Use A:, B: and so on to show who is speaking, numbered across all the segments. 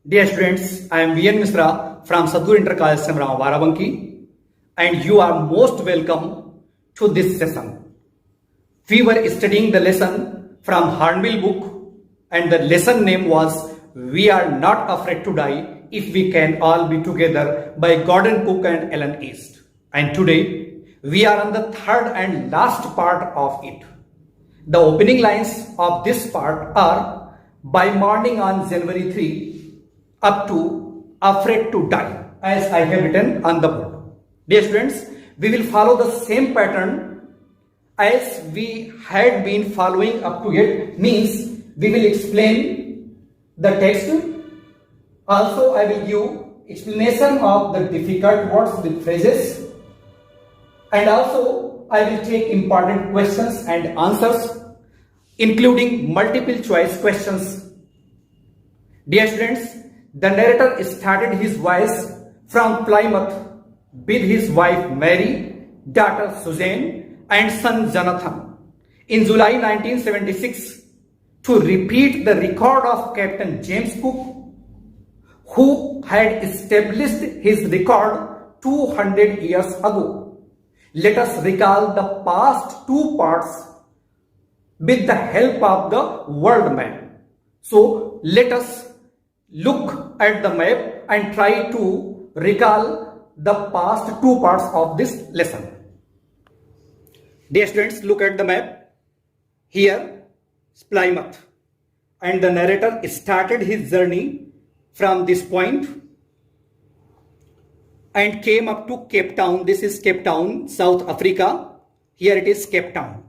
A: Dear students, I am V.N.Mishra from S.I.C.Semarawan BARABANKI, and you are most welcome to this session. We were studying the lesson from Hornbill book, and the lesson name was "We Are Not Afraid to Die If We Can All Be Together" by Gordon Cook and Ellen East. And today we are on the third and last part of it. The opening lines of this part are "By morning on January 3 up to afraid to die," as I have written on the board. Dear students, we will follow the same pattern as we had been following up to it, means we will explain the text. Also, I will give explanation of the difficult words with phrases, and also I will take important questions and answers, including multiple choice questions. Dear students, the narrator started his voice from Plymouth with his wife Mary, daughter Suzanne, and son Jonathan in July 1976 to repeat the record of Captain James Cook, who had established his record 200 years ago. Let us recall the past two parts with the help of the world map. So let us look at the map and try to recall the past two parts of this lesson. Dear students, look at the map. Here is Plymouth, and the narrator started his journey from this point and came up to Cape Town. This is Cape Town, South Africa. Here it is Cape Town.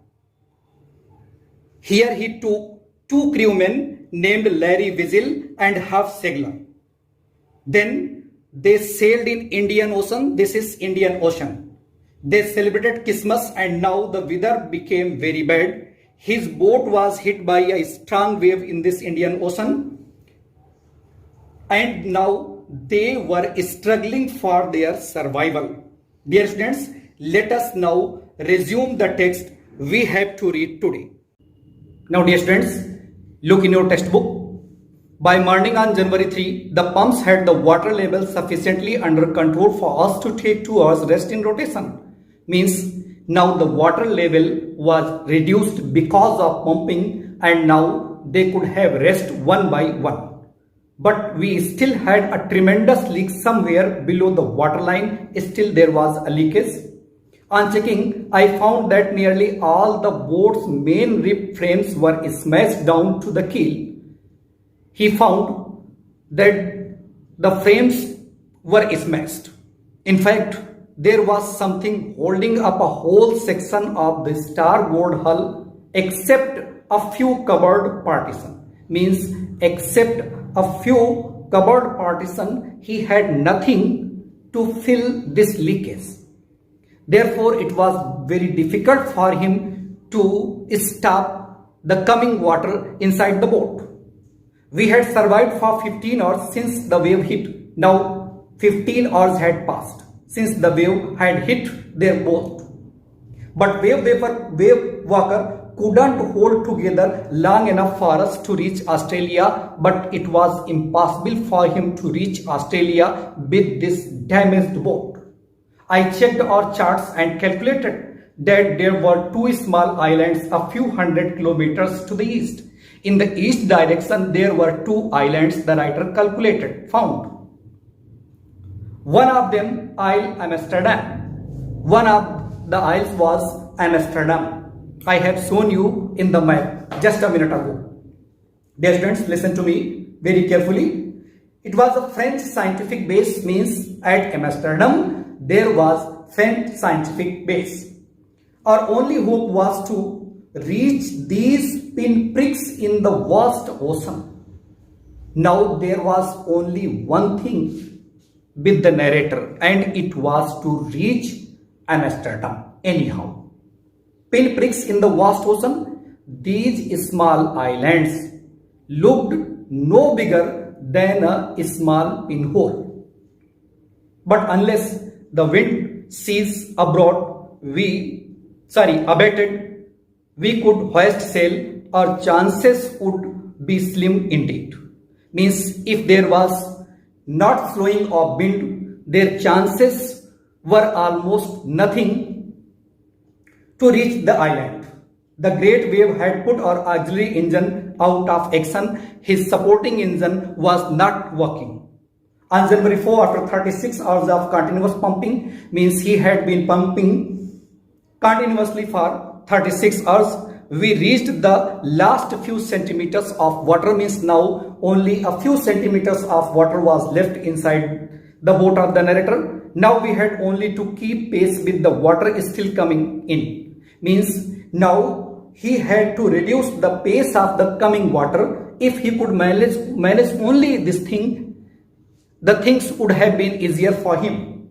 A: Here he took two crewmen named Larry Wiesel and Huff Segler. Then they sailed in Indian Ocean. This is Indian Ocean. They celebrated Christmas, and now the weather became very bad. His boat was hit by a strong wave in this Indian Ocean, and now they were struggling for their survival. Dear students, let us now resume the text we have to read today. Now, dear students, look in your textbook. By morning on January 3, the pumps had the water level sufficiently under control for us to take 2 hours rest in rotation. Means now the water level was reduced because of pumping, and now they could have rest one by one. But we still had a tremendous leak somewhere below the waterline. Still there was a leakage. On checking, I found that nearly all the boat's main rib frames were smashed down to the keel. He found that the frames were smashed. In fact, there was something holding up a whole section of the starboard hull except a few covered partitions. Means except a few covered partitions, he had nothing to fill this leakage. Therefore, it was very difficult for him to stop the coming water inside the boat. We had survived for 15 hours since the wave hit. Now 15 hours had passed since the wave had hit their boat. But wave walker couldn't hold together long enough for us to reach Australia, but it was impossible for him to reach Australia with this damaged boat. I checked our charts and calculated that there were two small islands a few hundred kilometers to the east. In the east direction, there were two islands the writer found. One of them, Isle Amsterdam. One of the isles was Amsterdam. I have shown you in the map just a minute ago. Dear students, listen to me very carefully. It was a French scientific base, means at Amsterdam there was French scientific base. Our only hope was to reach these pinpricks in the vast ocean. Now there was only one thing with the narrator, and it was to reach Amsterdam anyhow. Pinpricks in the vast ocean, these small islands looked no bigger than a small pinhole. But unless the wind ceased abated, we could hoist sail. Our chances would be slim indeed. Means if there was not flowing of wind, their chances were almost nothing to reach the island. The great wave had put our auxiliary engine out of action. His supporting engine was not working. On January 4, after 36 hours of continuous pumping, means he had been pumping continuously for 36 hours, we reached the last few centimeters of water. Means now only a few centimeters of water was left inside the boat of the narrator. Now we had only to keep pace with the water still coming in. Means now he had to reduce the pace of the coming water. If he could manage only this thing, the things would have been easier for him.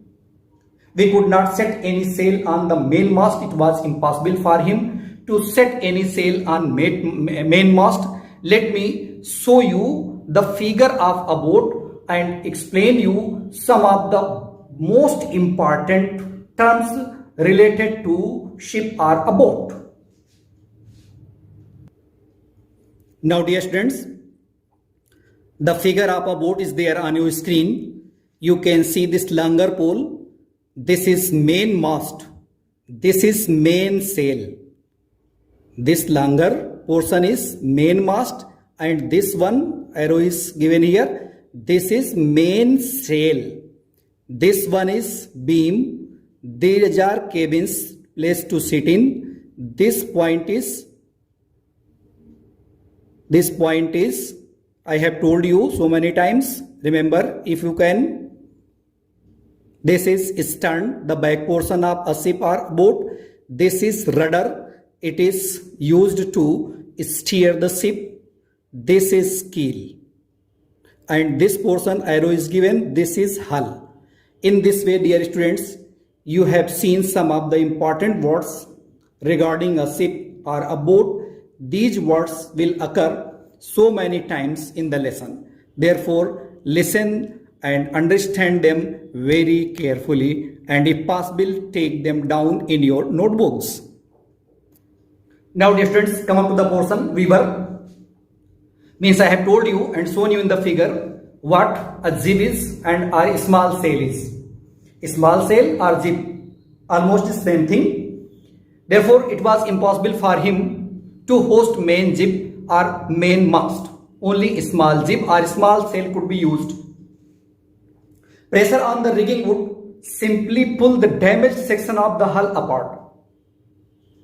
A: We could not set any sail on the mainmast. It was impossible for him to set any sail on mainmast. Let me show you the figure of a boat and explain you some of the most important terms related to ship or a boat. Now dear students, the figure of a boat is there on your screen. You can see this longer pole. This is main mast. This is main sail. This longer portion is main mast, and this one arrow is given here. This is main sail. This one is beam. These are cabins, place to sit in. This point is, I have told you so many times. Remember, if you can, this is stern, the back portion of a ship or boat. This is rudder. It is used to steer the ship. This is keel. And this portion arrow is given. This is hull. In this way, dear students, you have seen some of the important words regarding a ship or a boat. These words will occur so many times in the lesson. Therefore, listen and understand them very carefully, and if possible, take them down in your notebooks. Now dear students, come up to the portion weaver. Means I have told you and shown you in the figure what a jib is and a small sail is. A small sail or jib, almost the same thing. Therefore, it was impossible for him to host main jib or main mast. Only a small jib or small sail could be used. Pressure on the rigging would simply pull the damaged section of the hull apart.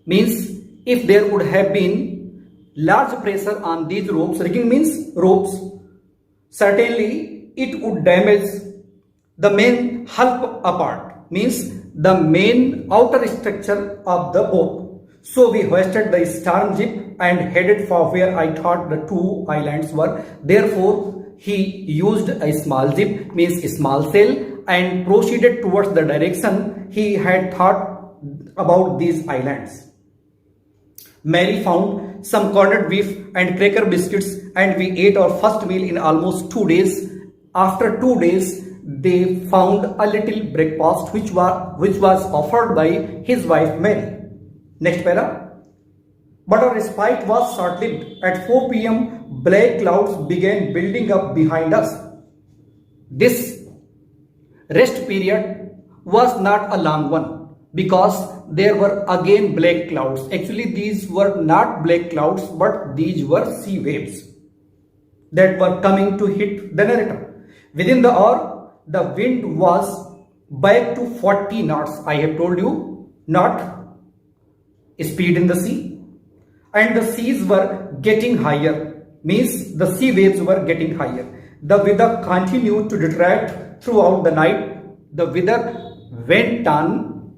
A: Means if there would have been large pressure on these ropes, rigging means ropes, certainly it would damage the main hull apart, means the main outer structure of the boat. So we hoisted the stern jib and headed for where I thought the two islands were. Therefore, he used a small jib, means a small sail, and proceeded towards the direction he had thought about these islands. Mary found some corned beef and cracker biscuits, and we ate our first meal in almost 2 days. After 2 days, they found a little breakfast which was offered by his wife Mary. Next para. But our respite was short-lived. At 4 p.m., black clouds began building up behind us. This rest period was not a long one, because there were again black clouds. Actually, these were not black clouds, but these were sea waves that were coming to hit the narrator. Within the hour, the wind was back to 40 knots. I have told you, not speed in the sea. And the seas were getting higher, means the sea waves were getting higher. The weather continued to detract throughout the night. The weather went on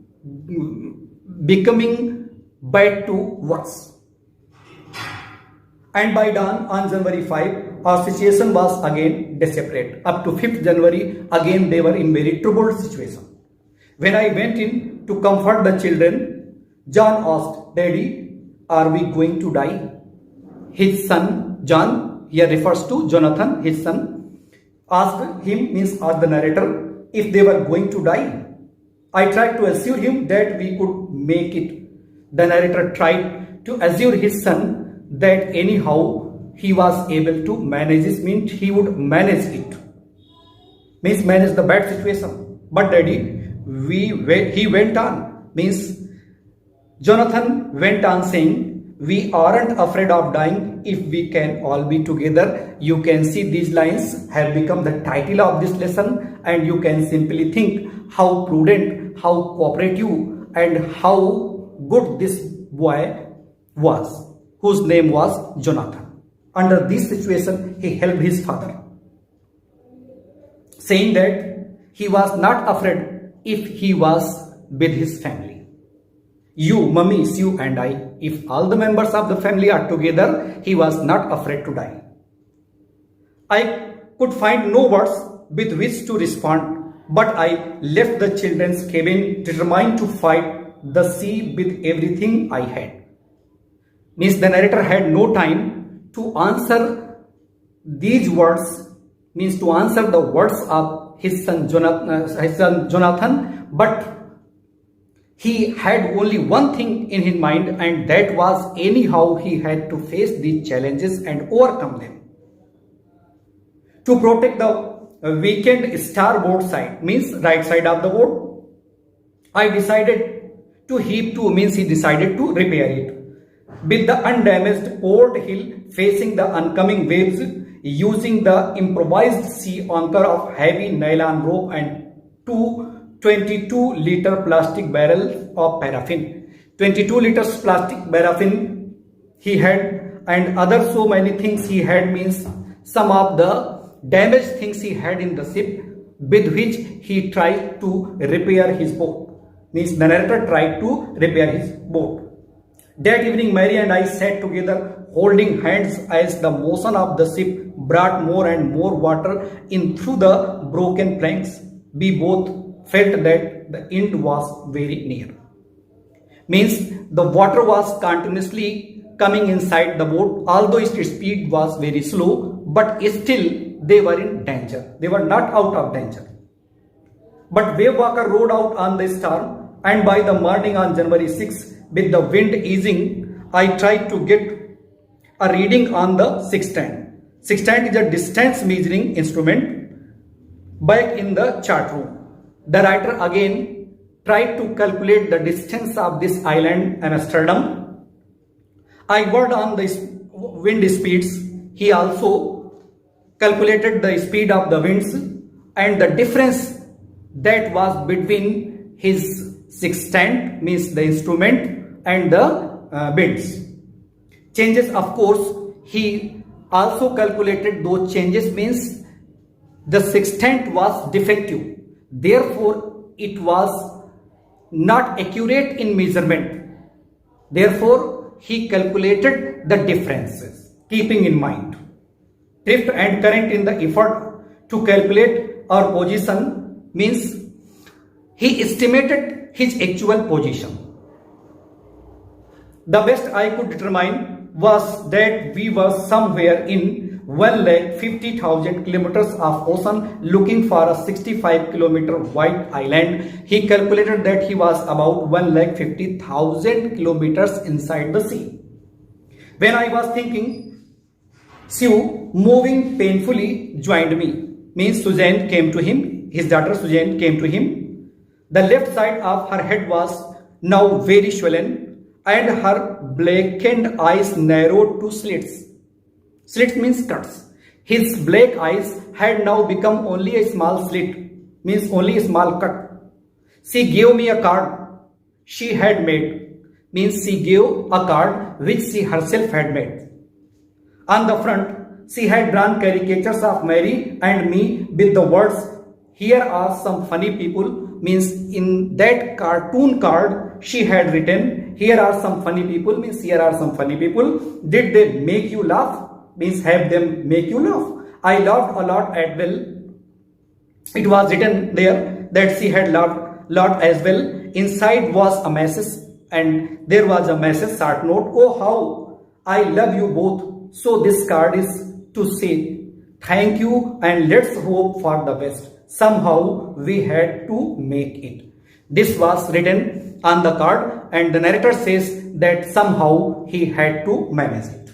A: becoming bad to worse. And by dawn on January 5, our situation was again desperate. Up to 5th January, again they were in very troubled situation. When I went in to comfort the children, John asked, "Daddy, are we going to die?" His son, John, here refers to Jonathan, his son, asked him, means asked the narrator, if they were going to die. I tried to assure him that we could make it. The narrator tried to assure his son that anyhow he was able to manage this, means he would manage it, means manage the bad situation. But daddy, he went on, means Jonathan went on saying, we aren't afraid of dying if we can all be together. You can see these lines have become the title of this lesson, and you can simply think how prudent, how cooperative, and how good this boy was, whose name was Jonathan. Under this situation, he helped his father, saying that he was not afraid if he was with his family. You, mummies, you and I, if all the members of the family are together, he was not afraid to die. I could find no words with which to respond, but I left the children's cabin determined to fight the sea with everything I had. Means the narrator had no time to answer these words, means to answer the words of his son Jonathan, but he had only one thing in his mind, and that was anyhow he had to face these challenges and overcome them. To protect the weakened starboard side, means right side of the boat, I decided to heave to, means he decided to repair it. With the undamaged old hill facing the oncoming waves, using the improvised sea anchor of heavy nylon rope and two 22-liter plastic barrels of paraffin. 22 liters plastic paraffin he had, and other so many things he had, means some of the damaged things he had in the ship, with which he tried to repair his boat. Means the narrator tried to repair his boat. That evening Mary and I sat together holding hands as the motion of the ship brought more and more water in through the broken planks. We both felt that the end was very near. Means the water was continuously coming inside the boat, although its speed was very slow, but still they were in danger. They were not out of danger. But Wavewalker rode out on the storm, and by the morning on January 6, with the wind easing, I tried to get a reading on the sextant. Sextant is a distance measuring instrument back in the chart room. The writer again tried to calculate the distance of this island Amsterdam. I worked on the wind speeds. He also calculated the speed of the winds and the difference that was between his sextant, means the instrument, and the winds. Changes, of course, he also calculated those changes, means the sextant was defective. Therefore, it was not accurate in measurement. Therefore, he calculated the differences, keeping in mind drift and current in the effort to calculate our position, means he estimated his actual position. The best I could determine was that we were somewhere in 1,50,000 kilometers of ocean looking for a 65-kilometer wide island. He calculated that he was about 1,50,000 kilometers inside the sea. When I was thinking, Sue, moving painfully, joined me. Means Suzanne came to him, his daughter Suzanne came to him. The left side of her head was now very swollen, and her blackened eyes narrowed to slits. Slits means cuts. His black eyes had now become only a small slit, means only a small cut. She gave me a card she had made, means she gave a card which she herself had made. On the front, she had drawn caricatures of Mary and me with the words, "Here are some funny people," means in that cartoon card she had written, "Here are some funny people," means here are some funny people. Did they make you laugh? Means have them make you laugh. I laughed a lot as well. It was written there that she had laughed a lot as well. Inside was a message, and there was a message short note. "Oh, how I love you both." So this card is to say thank you and let's hope for the best. Somehow we had to make it. This was written on the card, and the narrator says that somehow he had to manage it.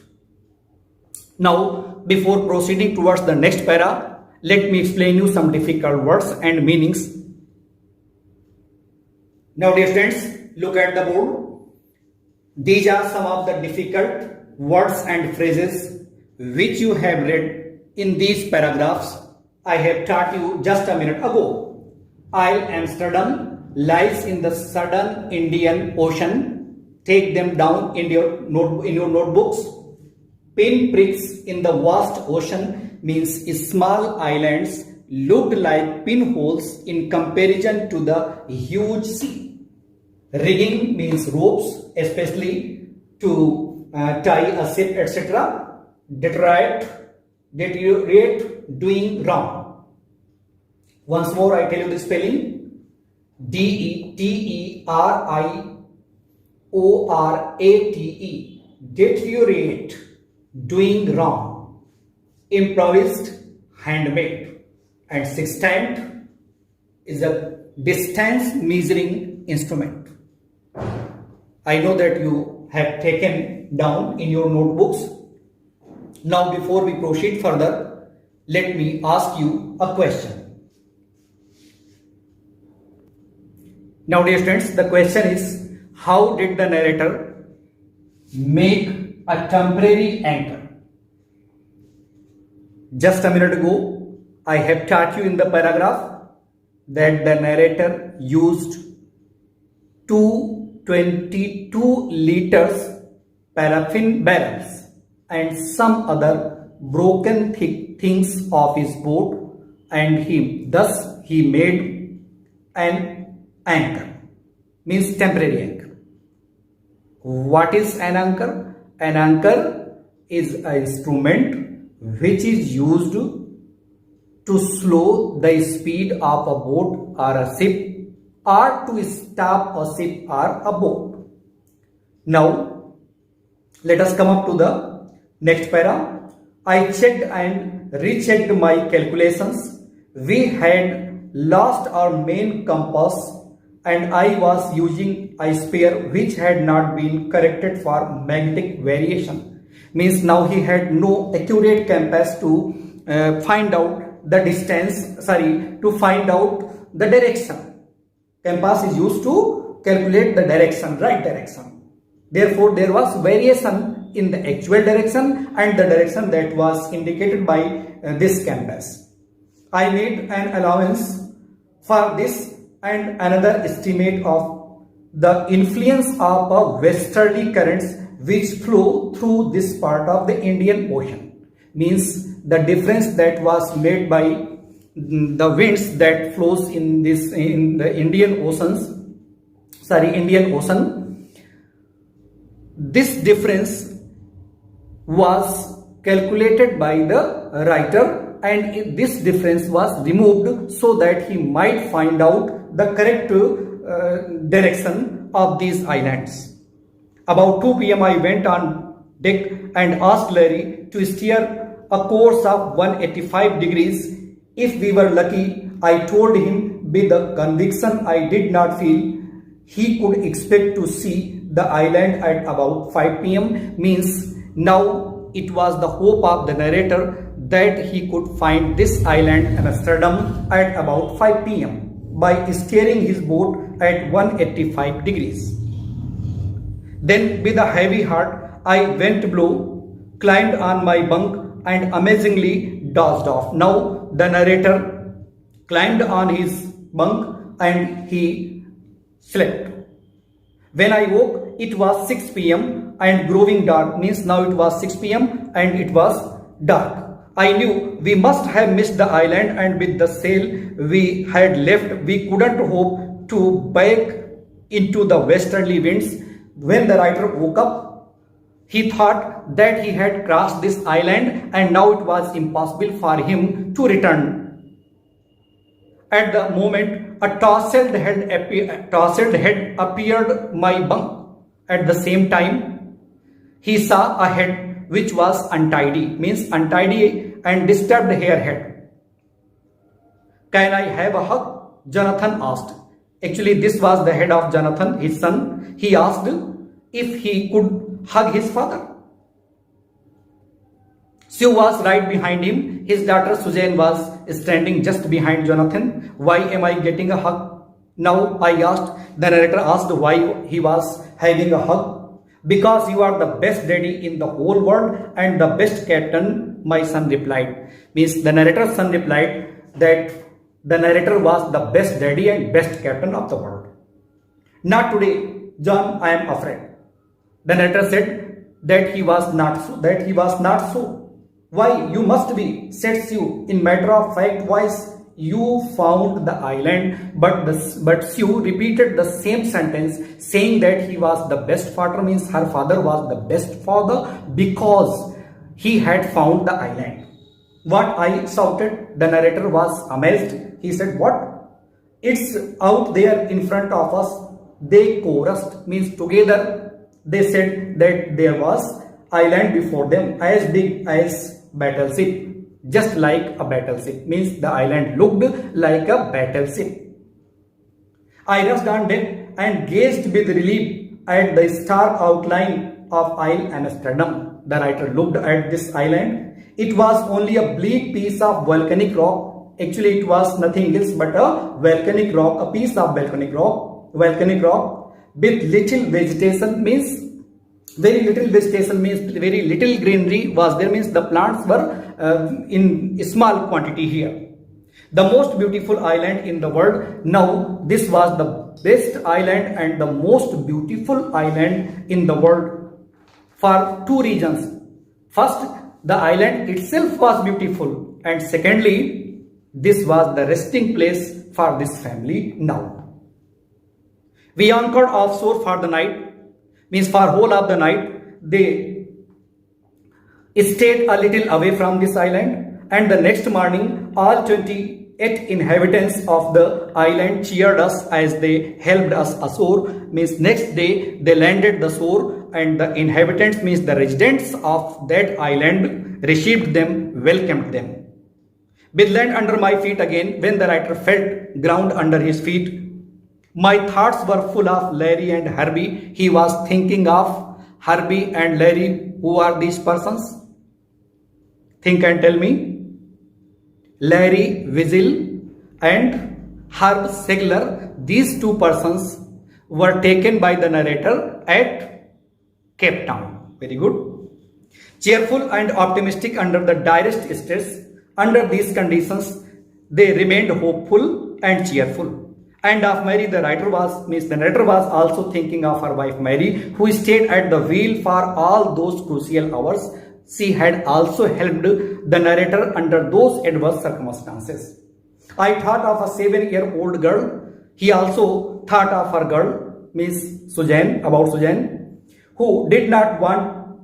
A: Now, before proceeding towards the next para, let me explain you some difficult words and meanings. Now, dear friends, look at the board. These are some of the difficult words and phrases which you have read in these paragraphs I have taught you just a minute ago. Isle Amsterdam lies in the southern Indian Ocean. Take them down in your notebooks. Pinpricks in the vast ocean means small islands looked like pinholes in comparison to the huge sea. Rigging means ropes, especially to tie a ship, etc. Deteriorate, doing wrong. Once more, I tell you the spelling: deteriorate, deteriorate, doing wrong. Improvised, handmade. And sextant is a distance measuring instrument. I know that you have taken down in your notebooks. Now, before we proceed further, let me ask you a question. Now, dear friends, the question is, how did the narrator make a temporary anchor? Just a minute ago, I have taught you in the paragraph that the narrator used 222 liters paraffin barrels and some other broken things of his boat, and thus he made an anchor, means temporary anchor. What is an anchor? An anchor is an instrument which is used to slow the speed of a boat or a ship, or to stop a ship or a boat. Now, let us come up to the next para. I checked and rechecked my calculations. We had lost our main compass and I was using a spare which had not been corrected for magnetic variation. Means now he had no accurate compass to find out the distance, to find out the direction. Compass is used to calculate the direction, right direction. Therefore, there was variation in the actual direction and the direction that was indicated by this compass. I made an allowance for this and another estimate of the influence of a westerly currents which flow through this part of the Indian Ocean. Means the difference that was made by the winds that flows in the Indian Ocean. This difference was calculated by the writer, and this difference was removed so that he might find out the correct direction of these islands. About 2 p.m. I went on deck and asked Larry to steer a course of 185 degrees. If we were lucky, I told him with a conviction I did not feel, he could expect to see the island at about 5 p.m. Means now it was the hope of the narrator that he could find this island Amsterdam at about 5 p.m. by steering his boat at 185 degrees. Then with a heavy heart, I went below, climbed on my bunk and amazingly dozed off. Now the narrator climbed on his bunk and he slept. When I woke, it was 6 p.m. and growing dark. Means now it was 6 p.m. and it was dark. I knew we must have missed the island, and with the sail we had left, we couldn't hope to back into the westerly winds. When the writer woke up, he thought that he had crossed this island and now it was impossible for him to return. At the moment, a tousled head appeared my bunk. At the same time, he saw a head which was untidy, means untidy and disturbed hairhead. Can I have a hug? Jonathan asked. Actually, this was the head of Jonathan, his son. He asked if he could hug his father. Sue was right behind him. His daughter Suzanne was standing just behind Jonathan. Why am I getting a hug? Now I asked. The narrator asked why he was having a hug. Because you are the best daddy in the whole world and the best captain, my son replied. Means the narrator's son replied that the narrator was the best daddy and best captain of the world. Not today, John, I am afraid. The narrator said that he was not so. Why, you must be, said Sue in matter of fact voice. You found the island, but Sue repeated the same sentence saying that he was the best father, means her father was the best father because he had found the island. What, I shouted. The narrator was amazed. He said, what? It's out there in front of us. They chorused, means together they said that there was island before them as big as battleship. Just like a battleship, means the island looked like a battleship. I rushed on deck and gazed with relief at the stark outline of Isle Amsterdam. The writer looked at this island. It was only a bleak piece of volcanic rock. Actually, it was nothing else but a volcanic rock, a piece of volcanic rock with little vegetation, means very little vegetation, means very little greenery was there, means the plants were in small quantity here. The most beautiful island in the world. Now this was the best island and the most beautiful island in the world for two reasons. First, the island itself was beautiful, and secondly, this was the resting place for this family now. We anchored offshore for the night, means for whole of the night. They stayed a little away from this island, and the next morning all 28 inhabitants of the island cheered us as they helped us ashore. Means next day they landed the shore, and the inhabitants, means the residents of that island, received them, welcomed them. With land under my feet again, when the writer felt ground under his feet, my thoughts were full of Larry and Herbie. He was thinking of Herbie and Larry. Who are these persons? Think and tell me. Larry Wiesel and Herb Segler. These two persons were taken by the narrator at Cape Town. Very good. Cheerful and optimistic under the direst stress. Under these conditions, they remained hopeful and cheerful. And of Mary, the narrator was also thinking of her wife Mary, who stayed at the wheel for all those crucial hours. She had also helped the narrator under those adverse circumstances. I thought of a 7-year-old girl. He also thought of her girl, Miss Suzanne, who did not want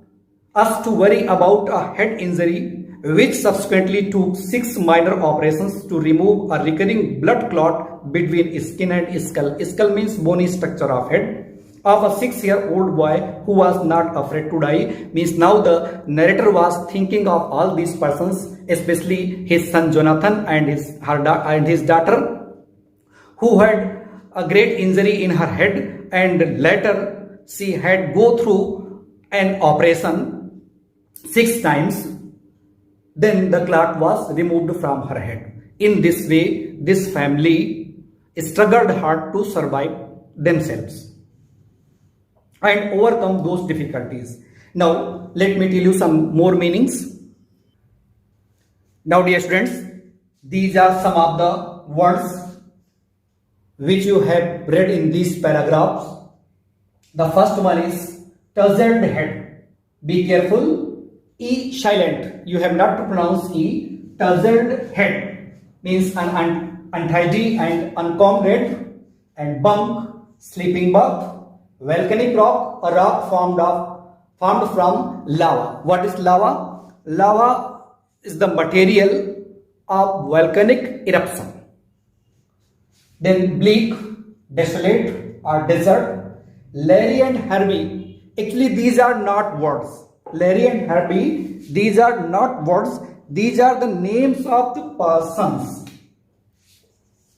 A: us to worry about a head injury, which subsequently took 6 minor operations to remove a recurring blood clot between skin and skull. Skull means bony structure of head of a 6-year-old boy who was not afraid to die. Means now the narrator was thinking of all these persons, especially his son Jonathan and his daughter, who had a great injury in her head, and later she had go through an operation 6 times. Then the clot was removed from her head. In this way, this family struggled hard to survive themselves and overcome those difficulties. Now, let me tell you some more meanings. Now, dear students, these are some of the words which you have read in these paragraphs. The first one is tousled head. Be careful. E silent. You have not to pronounce E. Tousled head means an untidy and uncombed head. And bunk, sleeping bug. Volcanic rock, a rock formed from lava. What is lava? Lava is the material of volcanic eruption. Then bleak, desolate or desert. Larry and Herbie. Actually, these are not words. Larry and Herbie, these are not words. These are the names of the persons.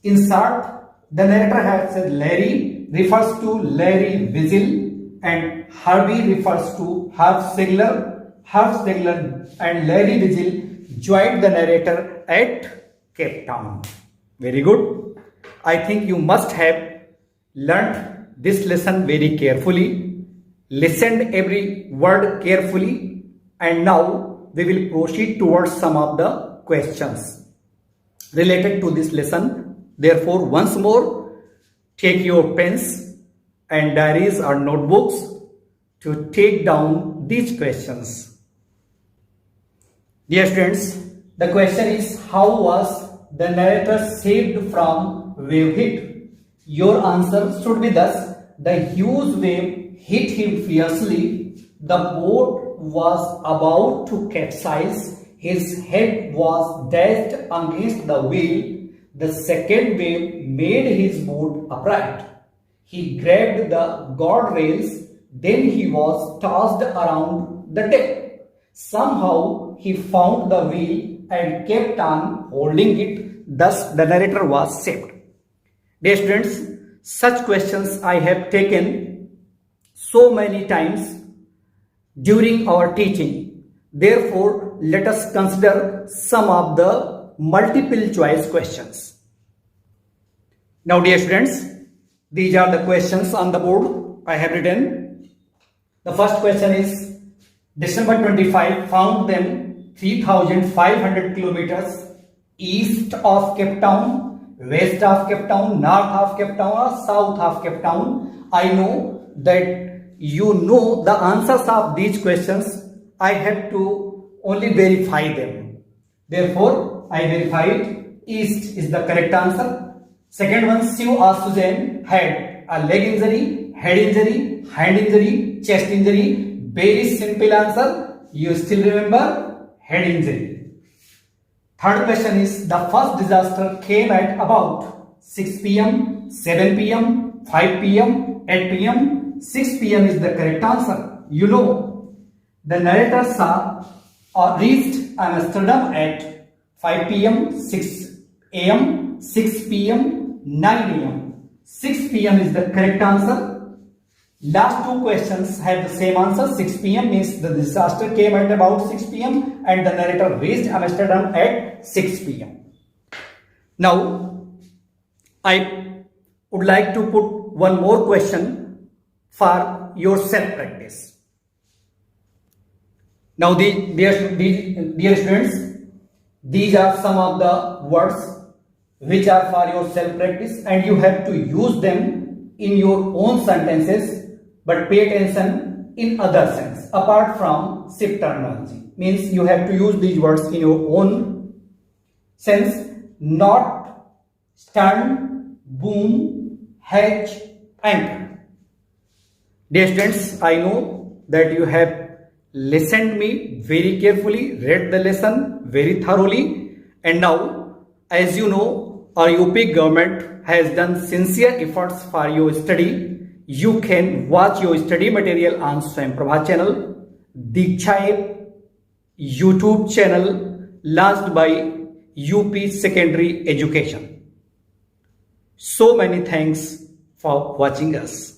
A: In short, the narrator has said Larry refers to Larry Wiesel and Herbie refers to Herb Segler. Hornbill and Larry Vigil joined the narrator at Cape Town. Very good. I think you must have learnt this lesson very carefully, listened every word carefully, and now we will proceed towards some of the questions related to this lesson. Therefore, once more, take your pens and diaries or notebooks to take down these questions. Dear students, the question is, how was the narrator saved from wave hit? Your answer should be thus: the huge wave hit him fiercely. The boat was about to capsize. His head was dashed against the wheel. The second wave made his boat upright. He grabbed the guardrails. Then he was tossed around the deck. Somehow he found the wheel and kept on holding it. Thus the narrator was saved. Dear students, such questions I have taken so many times during our teaching. Therefore, let us consider some of the multiple choice questions. Now, dear students, these are the questions on the board I have written. The first question is, December 25 found them 3,500 kilometers east of Cape Town, west of Cape Town, north of Cape Town, or south of Cape Town. I know that you know the answers of these questions. I have to only verify them. Therefore, I verified east is the correct answer. Second one, Sue or Susan had a leg injury, head injury, hand injury, chest injury. Very simple answer. You still remember head injury. Third question is, the first disaster came at about 6 p.m., 7 p.m., 5 p.m., 8 p.m. 6 p.m. is the correct answer. You know, the narrator saw or reached Amsterdam at 5 p.m., 6 a.m., 6 p.m., 9 a.m. 6 p.m. is the correct answer. Last two questions have the same answer. 6 p.m. means the disaster came at about 6 p.m. and the narrator reached Amsterdam at 6 p.m. Now, I would like to put one more question for your self-practice. Now, dear students, these are some of the words which are for your self-practice, and you have to use them in your own sentences, but pay attention in other sense apart from SIP terminology. Means you have to use these words in your own sense. Not, stern, boom, hedge, anchor. Dear students, I know that you have listened me very carefully, read the lesson very thoroughly, and now, as you know, our UP government has done sincere efforts for your study. You can watch your study material on Swayamprabha channel, Diksha YouTube channel launched by UP Secondary Education. So many thanks for watching us.